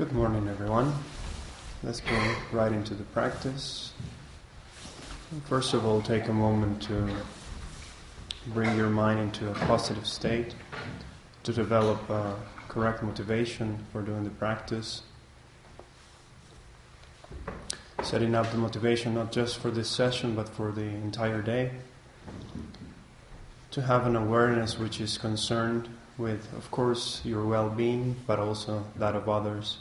Good morning, everyone. Let's go right into the practice. First of all, take a moment to bring your mind into a positive state, to develop a correct motivation for doing the practice. Setting up the motivation not just for this session, but for the entire day. To have an awareness which is concerned with, of course, your well-being, but also that of others.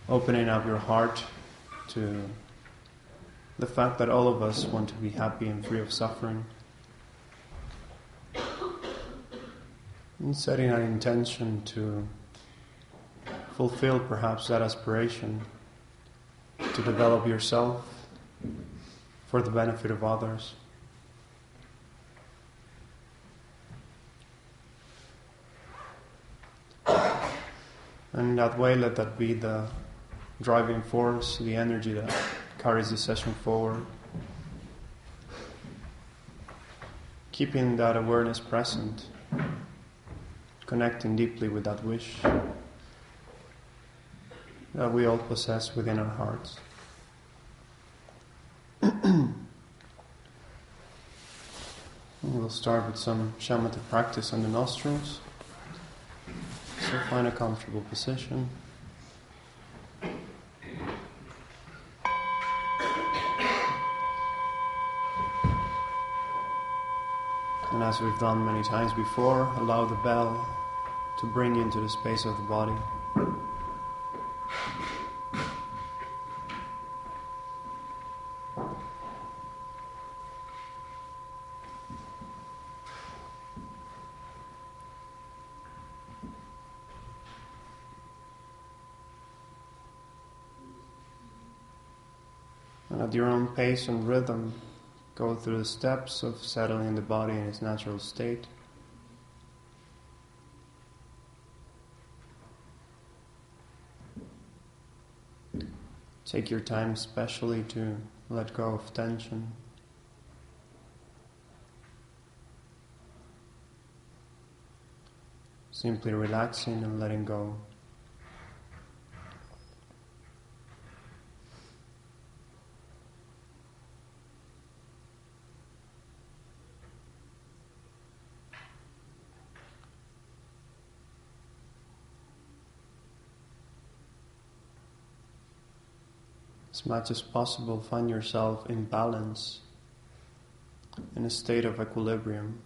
Opening up your heart to the fact that all of us want to be happy and free of suffering. And setting an intention to fulfill perhaps that aspiration, to develop yourself for the benefit of others. And in that way, let that be the driving force, the energy that carries the session forward. Keeping that awareness present, connecting deeply with that wish that we all possess within our hearts. We'll start with some Shamatha practice on the nostrils. So find a comfortable position. And as we've done many times before, allow the bell to bring you into the space of the body. And at your own pace and rhythm, go through the steps of settling the body in its natural state. Take your time especially to let go of tension. Simply relaxing and letting go. As much as possible, find yourself in balance, in a state of equilibrium.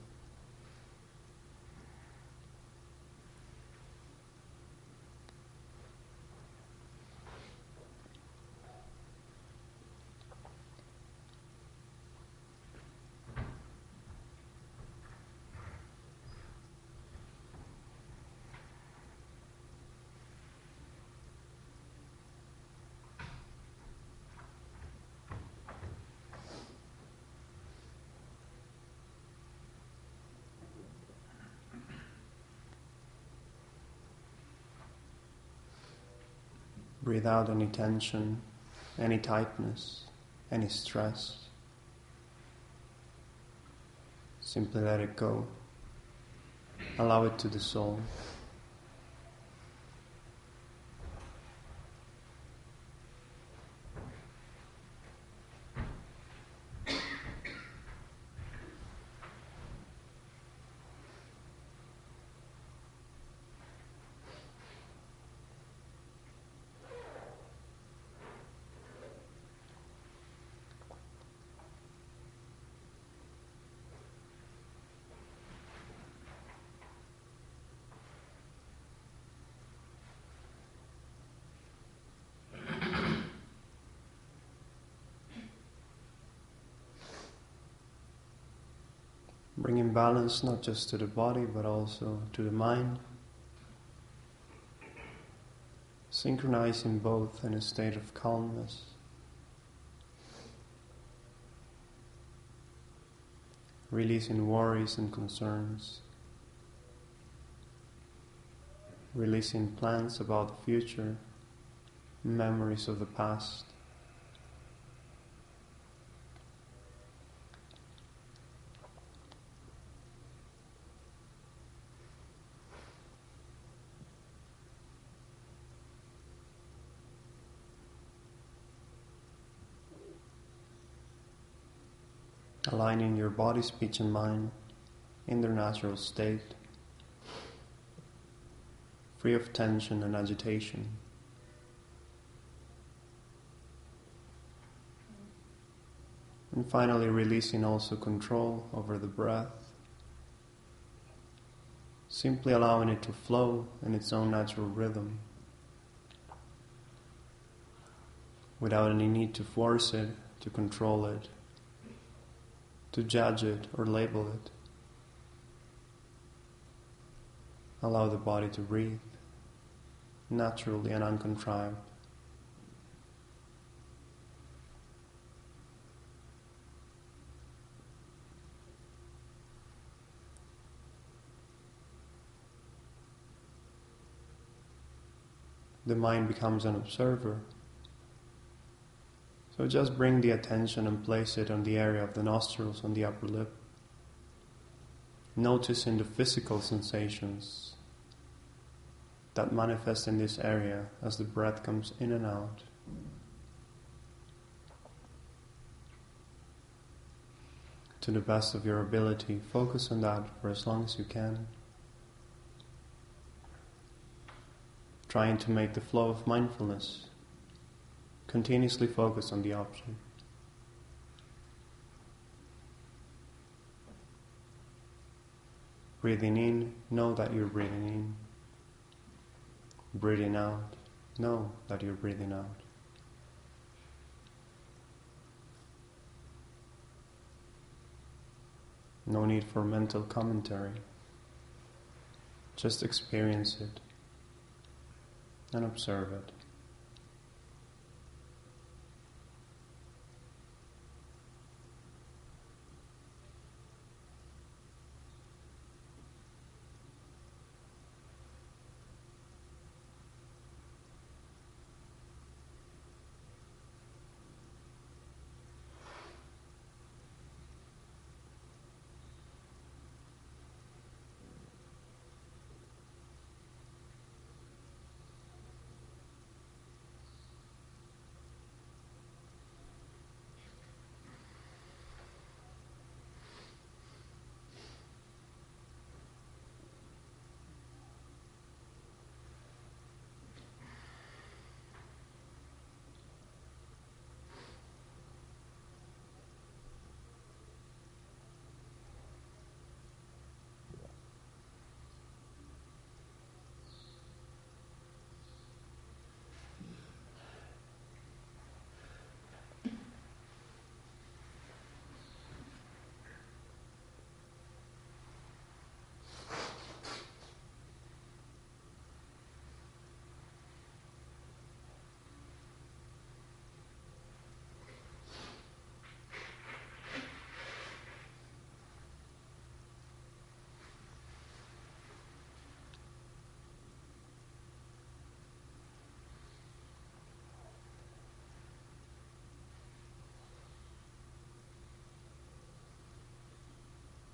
Breathe out any tension, any tightness, any stress. Simply let it go. Allow it to dissolve. Bringing balance not just to the body, but also to the mind. Synchronizing both in a state of calmness. Releasing worries and concerns. Releasing plans about the future, memories of the past. aligning your body, speech and mind in their natural state, free of tension and agitation. And finally releasing also control over the breath, simply allowing it to flow in its own natural rhythm, without any need to force it, to control it, to judge it or label it. Allow the body to breathe naturally and uncontrived. The mind becomes an observer. So just bring the attention and place it on the area of the nostrils, on the upper lip. Noticing the physical sensations that manifest in this area as the breath comes in and out. To the best of your ability, focus on that for as long as you can. Trying to make the flow of mindfulness continuously focus on the object. Breathing in, know that you're breathing in. Breathing out, know that you're breathing out. No need for mental commentary. Just experience it and observe it.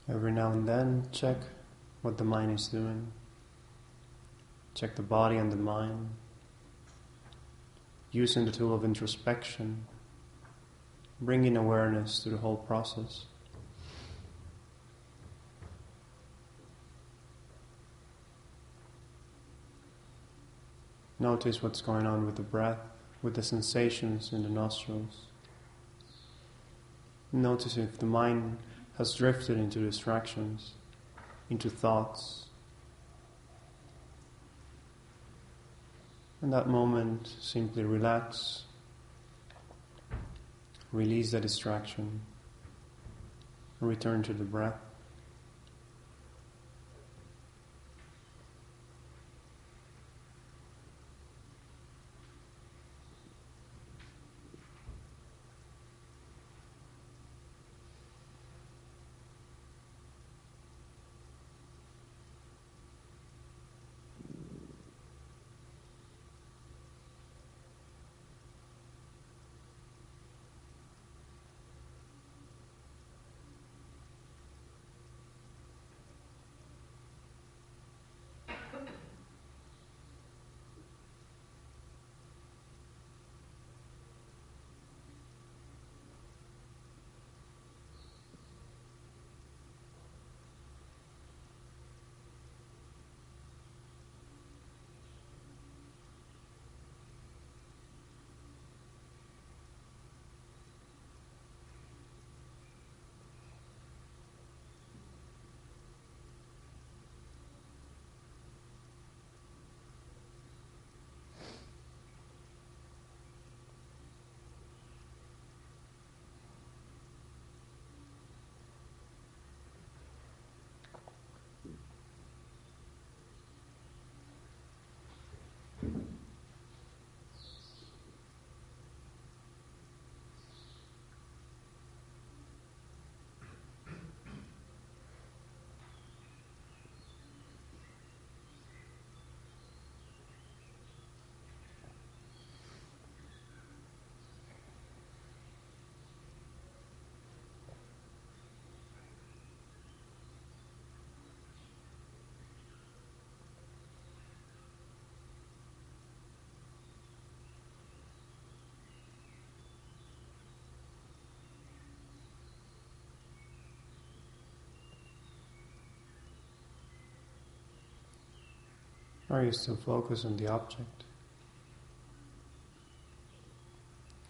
Every now and then, check what the mind is doing. Check the body and the mind. Using the tool of introspection, bringing awareness to the whole process. Notice what's going on with the breath, with the sensations in the nostrils. Notice if the mind has drifted into distractions, into thoughts. In that moment, simply relax, release the distraction, and return to the breath. Or are you still focused on the object?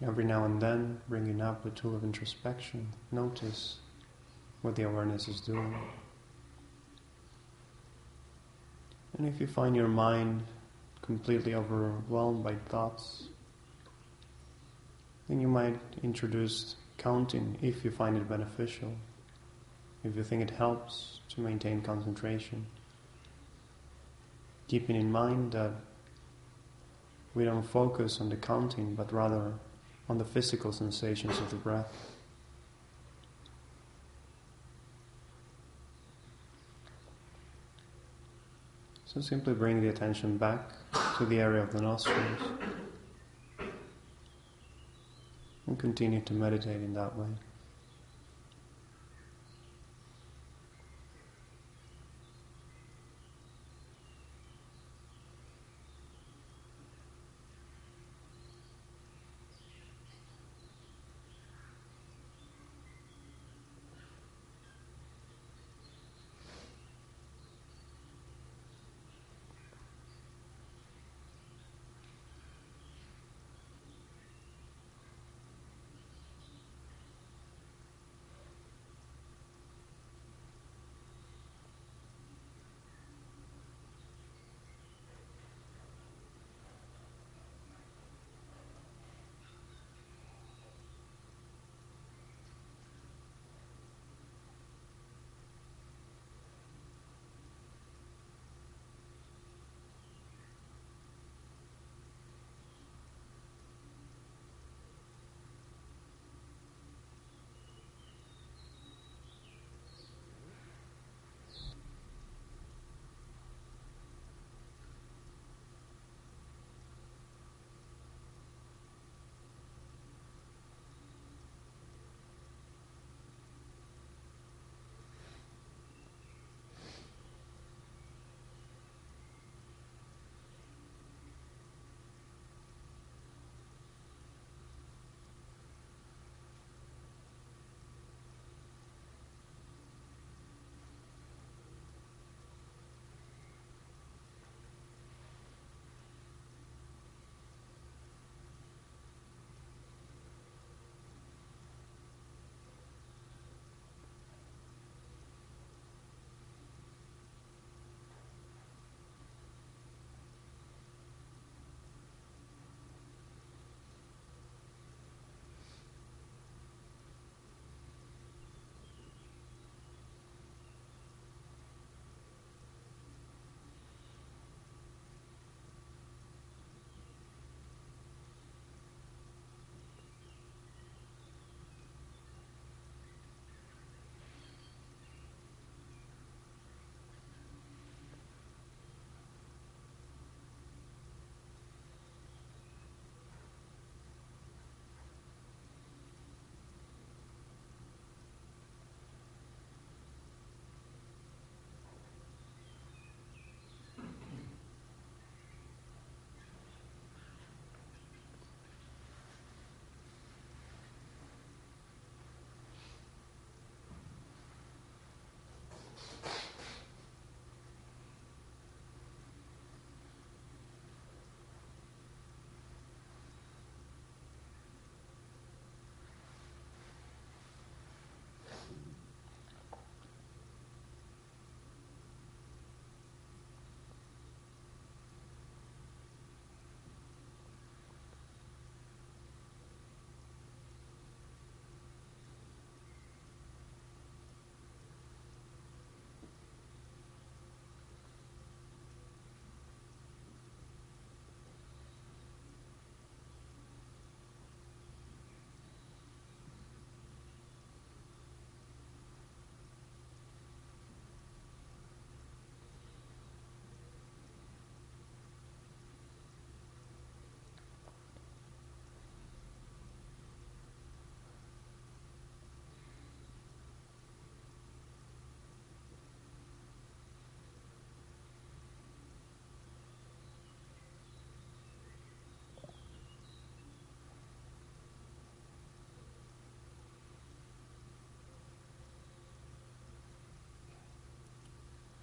Every now and then, bringing up the tool of introspection, notice what the awareness is doing. And if you find your mind completely overwhelmed by thoughts, then you might introduce counting if you find it beneficial, if you think it helps to maintain concentration. Keeping in mind that we don't focus on the counting, but rather on the physical sensations of the breath. So simply bring the attention back to the area of the nostrils and continue to meditate in that way.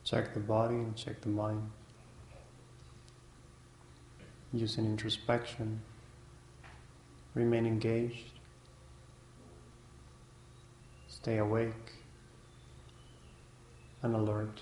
Check the body and check the mind. using introspection, remain engaged, stay awake and alert.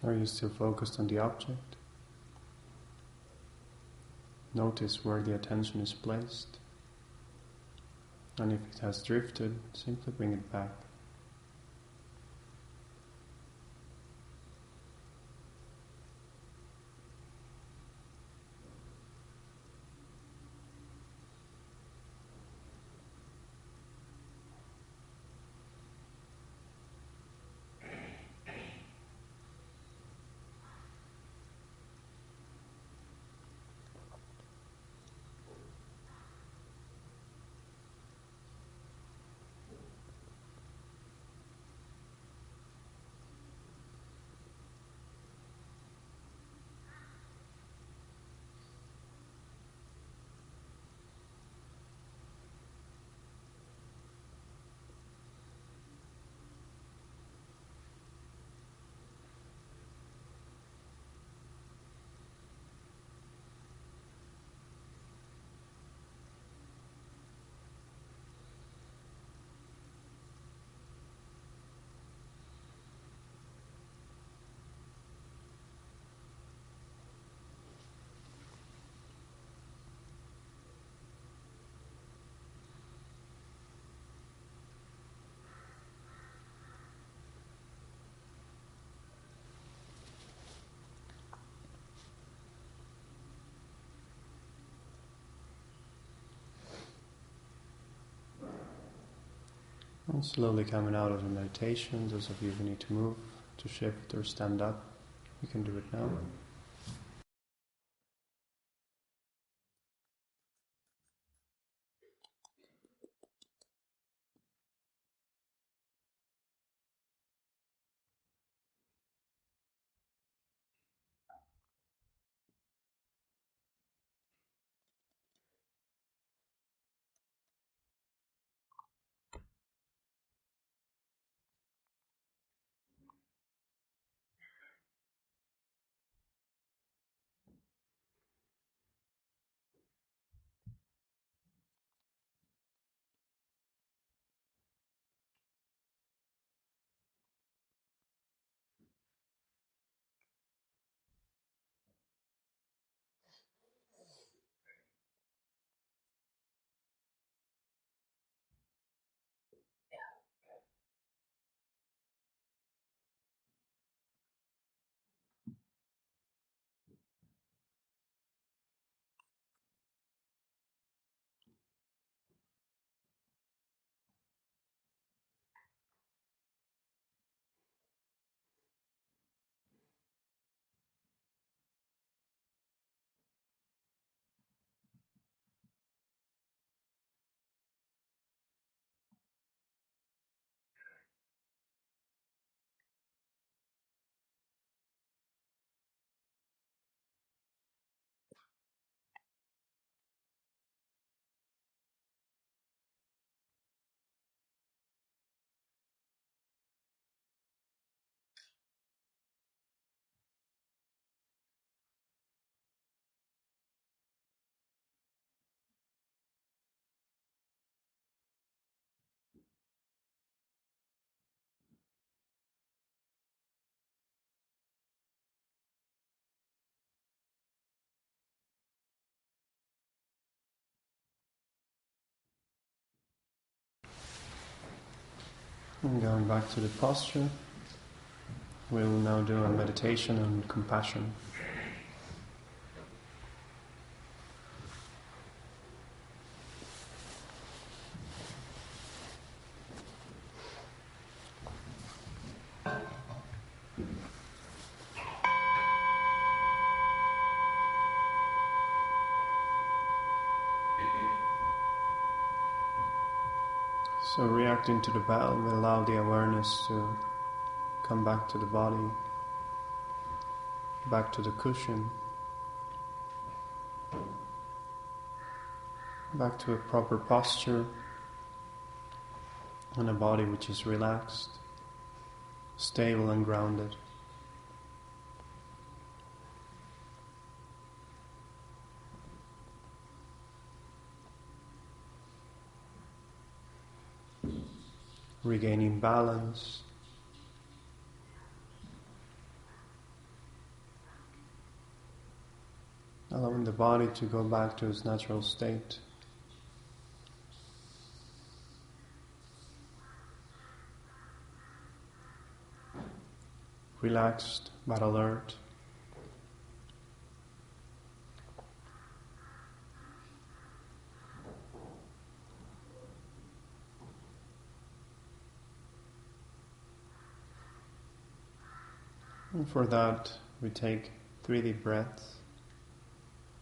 Are you still focused on the object? Notice where the attention is placed, and if it has drifted, simply bring it back. And slowly coming out of the meditation, those of you who need to move, to shift or stand up, you can do it now. And going back to the posture, we'll now do a meditation on compassion. So reacting to the bell, we allow the awareness to come back to the body, back to the cushion, back to a proper posture, and a body which is relaxed, stable and grounded. Regaining balance, allowing the body to go back to its natural state. Relaxed but alert. And for that, we take 3 deep breaths,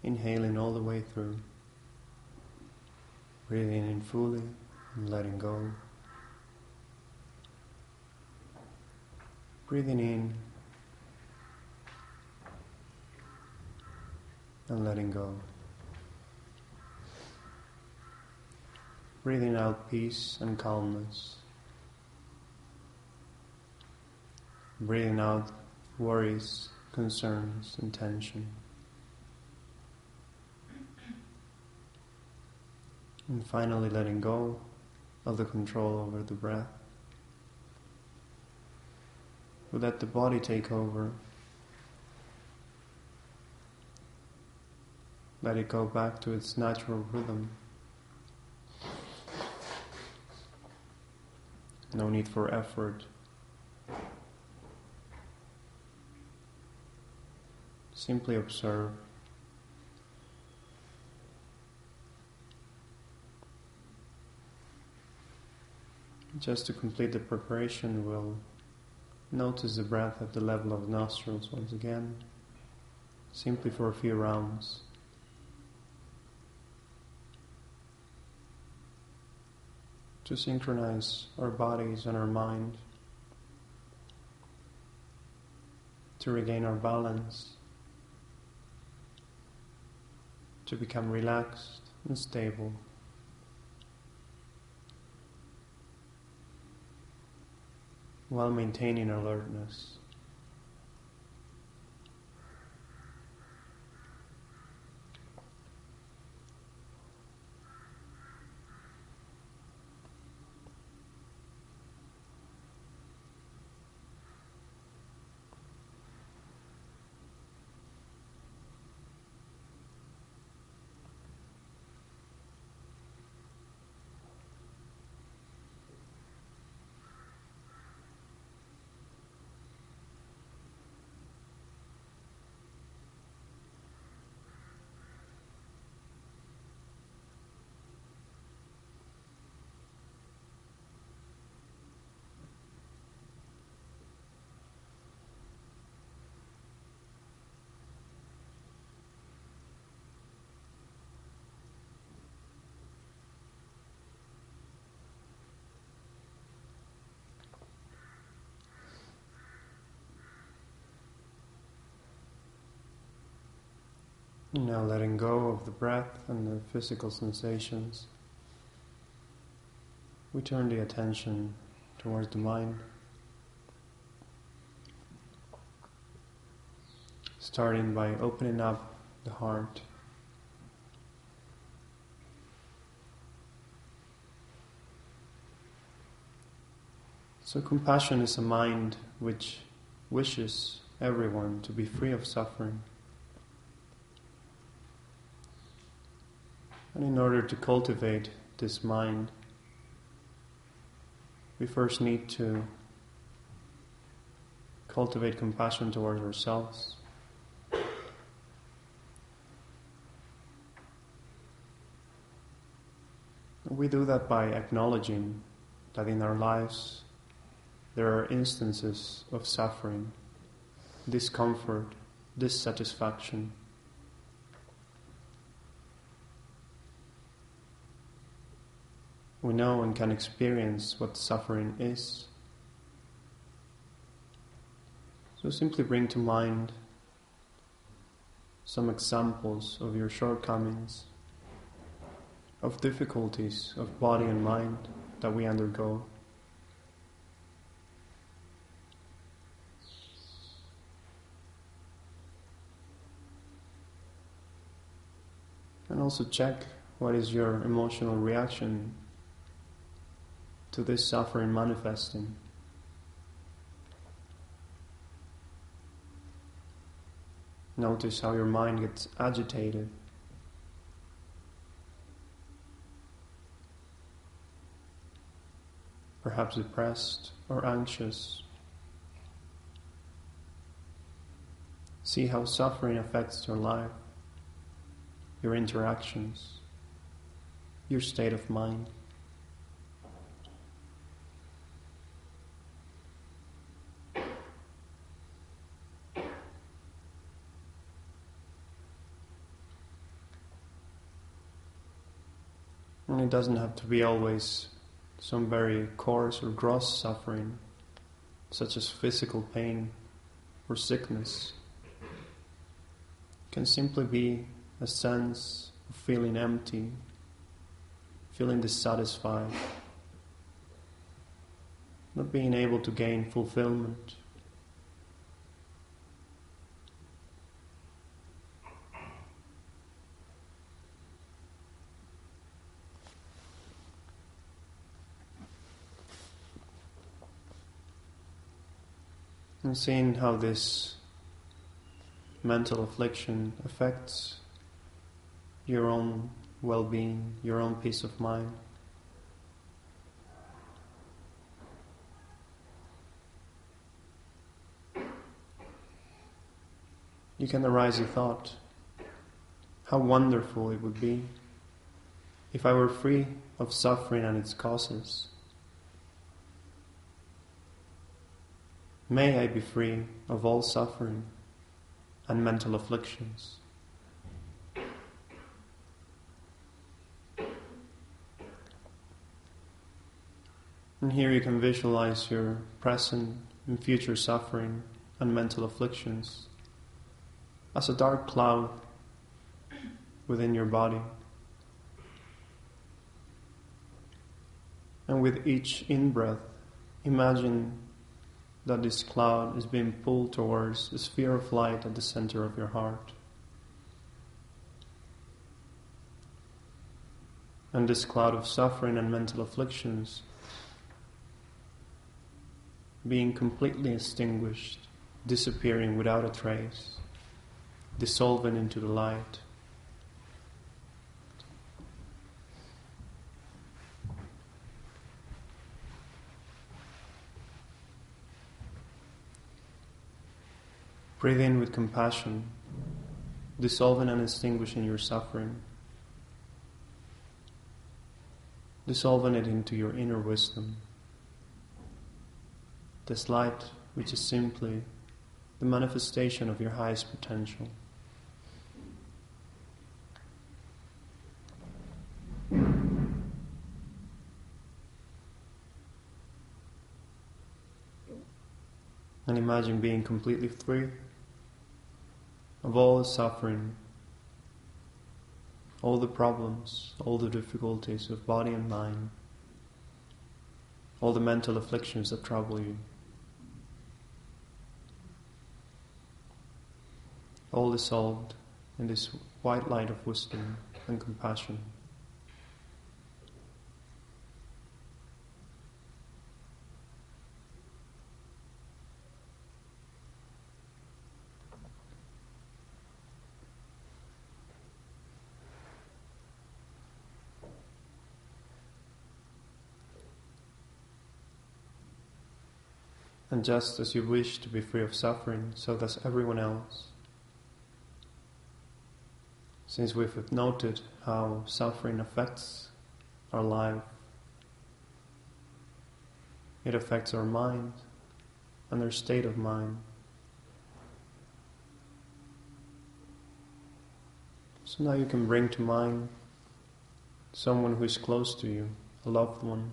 inhaling all the way through, breathing in fully and letting go. Breathing in and letting go. Breathing out peace and calmness. Breathing out worries, concerns, and tension. And finally letting go of the control over the breath. We let the body take over. Let it go back to its natural rhythm. No need for effort. Simply observe. Just to complete the preparation, we'll notice the breath at the level of the nostrils once again, simply for a few rounds. To synchronize our bodies and our mind, to regain our balance, to become relaxed and stable. While maintaining alertness. Now letting go of the breath and the physical sensations, we turn the attention towards the mind, starting by opening up the heart. So compassion is a mind which wishes everyone to be free of suffering. And in order to cultivate this mind, we first need to cultivate compassion towards ourselves. We do that by acknowledging that in our lives there are instances of suffering, discomfort, dissatisfaction. We know and can experience what suffering is. So simply bring to mind some examples of your shortcomings, of difficulties of body and mind that we undergo. And also check what is your emotional reaction to this suffering manifesting. Notice how your mind gets agitated. Perhaps depressed or anxious. See how suffering affects your life, your interactions, your state of mind. And it doesn't have to be always some very coarse or gross suffering, such as physical pain or sickness. It can simply be a sense of feeling empty, feeling dissatisfied, not being able to gain fulfillment. And seeing how this mental affliction affects your own well-being, your own peace of mind. You can arise a thought, how wonderful it would be if I were free of suffering and its causes. May I be free of all suffering and mental afflictions. And here you can visualize your present and future suffering and mental afflictions as a dark cloud within your body. And with each in-breath, imagine that this cloud is being pulled towards a sphere of light at the center of your heart. And this cloud of suffering and mental afflictions being completely extinguished, disappearing without a trace, dissolving into the light. Breathe in with compassion, dissolving and extinguishing your suffering, dissolving it into your inner wisdom. This light, which is simply the manifestation of your highest potential. And imagine being completely free of all the suffering, all the problems, all the difficulties of body and mind, all the mental afflictions that trouble you, all dissolved in this white light of wisdom and compassion. And just as you wish to be free of suffering, so does everyone else. Since we've noted how suffering affects our life, it affects our mind and our state of mind. So now you can bring to mind someone who is close to you, a loved one,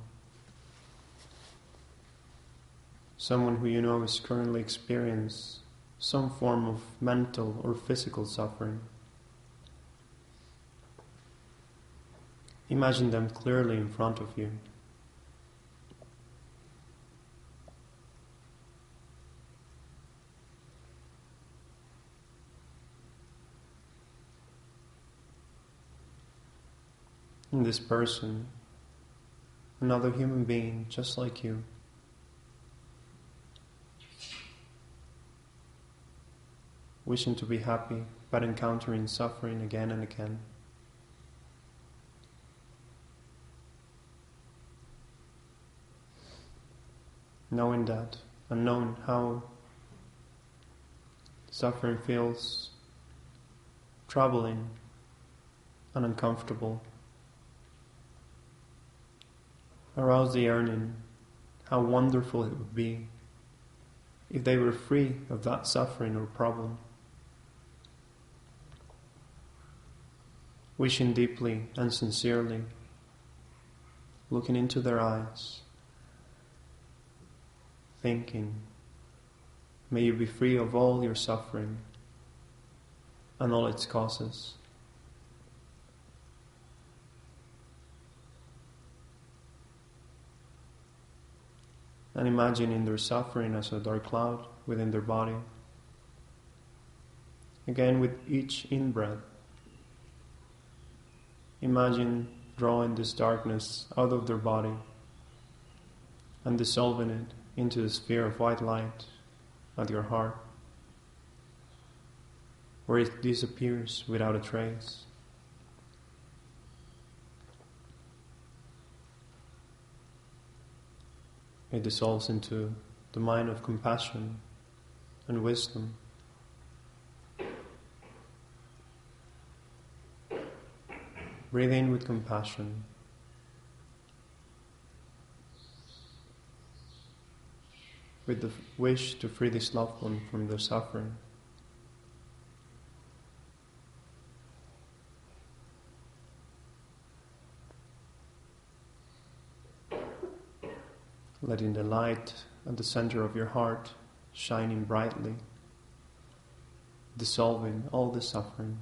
someone who you know is currently experiencing some form of mental or physical suffering. Imagine them clearly in front of you. And this person, another human being just like you, wishing to be happy but encountering suffering again and again. Knowing that and knowing how suffering feels troubling and uncomfortable, arouse the yearning how wonderful it would be if they were free of that suffering or problem. Wishing deeply and sincerely, looking into their eyes, thinking, may you be free of all your suffering and all its causes. And imagining their suffering as a dark cloud within their body. Again, with each in-breath, imagine drawing this darkness out of their body and dissolving it into the sphere of white light at your heart, where it disappears without a trace. It dissolves into the mind of compassion and wisdom. Breathe in with compassion. with the wish to free this loved one from their suffering. Letting the light at the center of your heart shining brightly, dissolving all the suffering.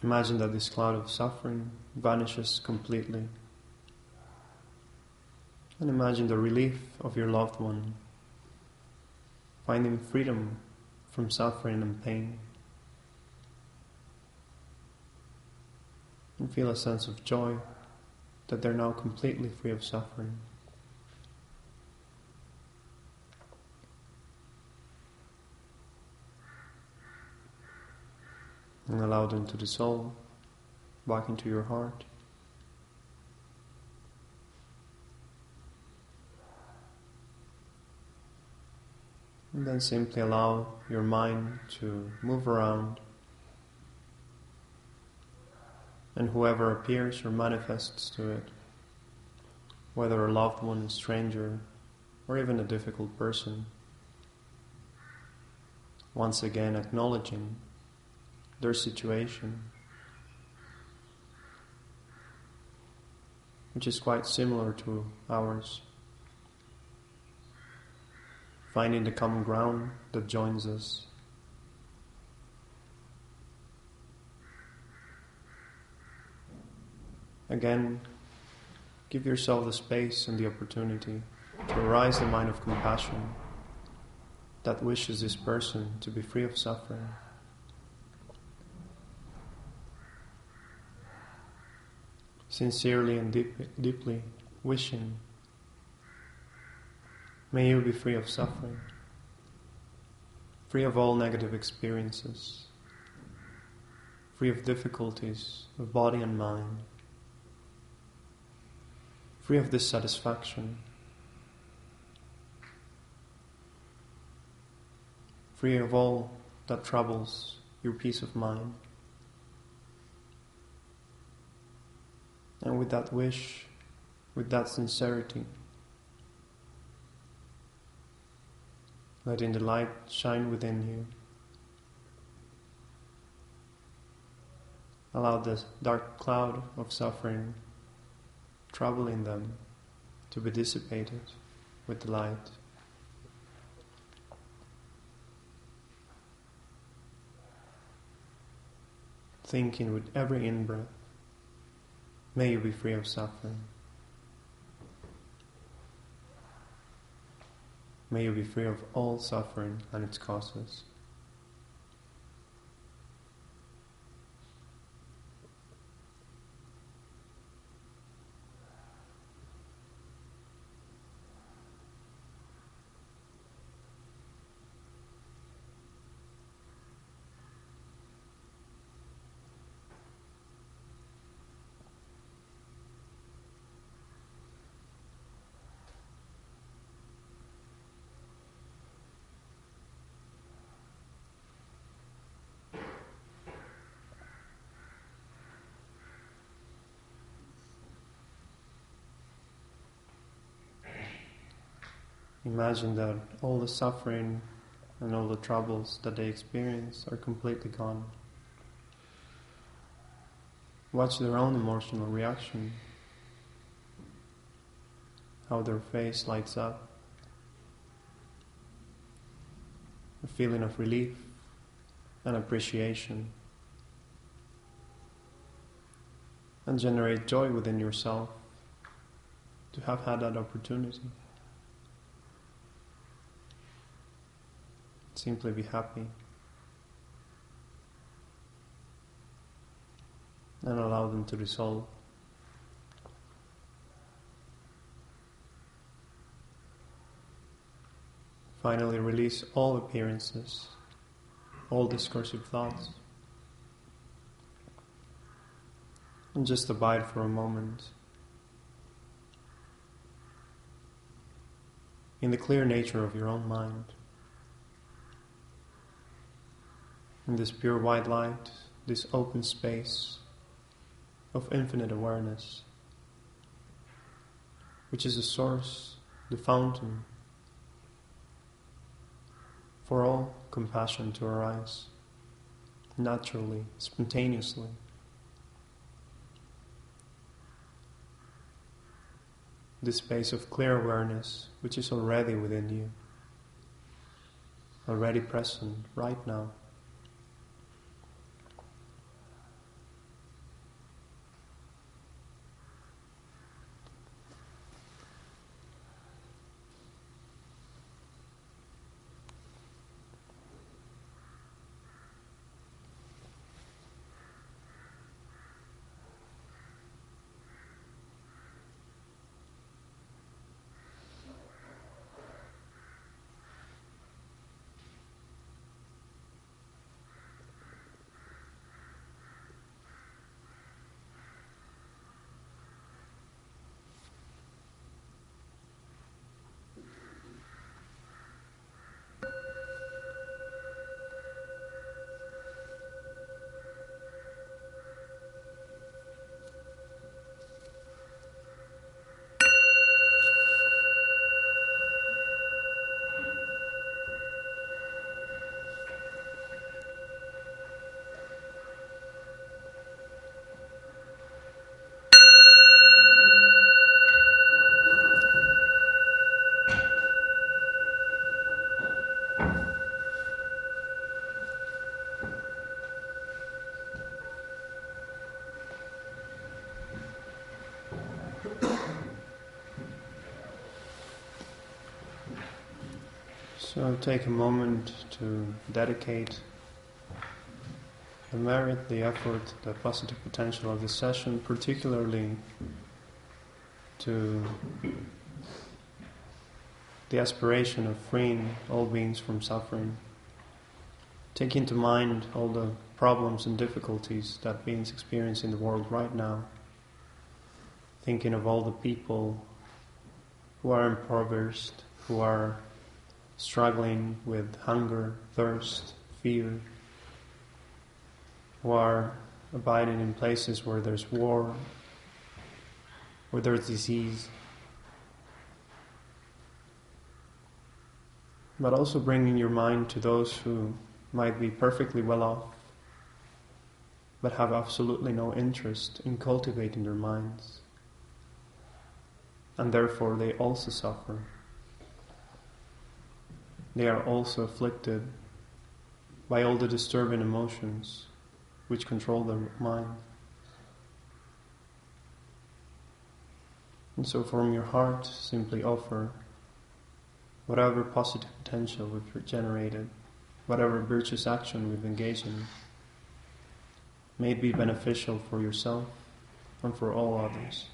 Imagine that this cloud of suffering vanishes completely. And imagine the relief of your loved one, finding freedom from suffering and pain. And feel a sense of joy that they're now completely free of suffering. And allow them to dissolve back into your heart. And then simply allow your mind to move around, and whoever appears or manifests to it, whether a loved one, a stranger, or even a difficult person, once again acknowledging their situation, which is quite similar to ours. Finding the common ground that joins us. Again, give yourself the space and the opportunity to arise the mind of compassion that wishes this person to be free of suffering. Sincerely and deeply wishing, may you be free of suffering, free of all negative experiences, free of difficulties of body and mind, free of dissatisfaction, free of all that troubles your peace of mind. And with that wish, with that sincerity, letting the light shine within you, allow the dark cloud of suffering troubling them to be dissipated with the light. Thinking with every in-breath, may you be free of suffering. May you be free of all suffering and its causes. Imagine that all the suffering and all the troubles that they experience are completely gone. Watch their own emotional reaction, how their face lights up, a feeling of relief and appreciation, and generate joy within yourself to have had that opportunity. Simply be happy and allow them to dissolve. Finally, release all appearances, all discursive thoughts, And just abide for a moment in the clear nature of your own mind, in this pure white light, this open space of infinite awareness, which is the source, the fountain for all compassion to arise naturally, spontaneously. This space of clear awareness which is already within you, already present right now. So take a moment to dedicate the merit, the effort, the positive potential of this session, particularly to the aspiration of freeing all beings from suffering. Take into mind all the problems and difficulties that beings experience in the world right now. Thinking of all the people who are impoverished, who are struggling with hunger, thirst, fear, who are abiding in places where there's war, where there's disease. But also bringing your mind to those who might be perfectly well off, but have absolutely no interest in cultivating their minds. And therefore they also suffer. They are also afflicted by all the disturbing emotions which control their mind. And so from your heart, simply offer whatever positive potential we've generated, whatever virtuous action we've engaged in, may it be beneficial for yourself and for all others.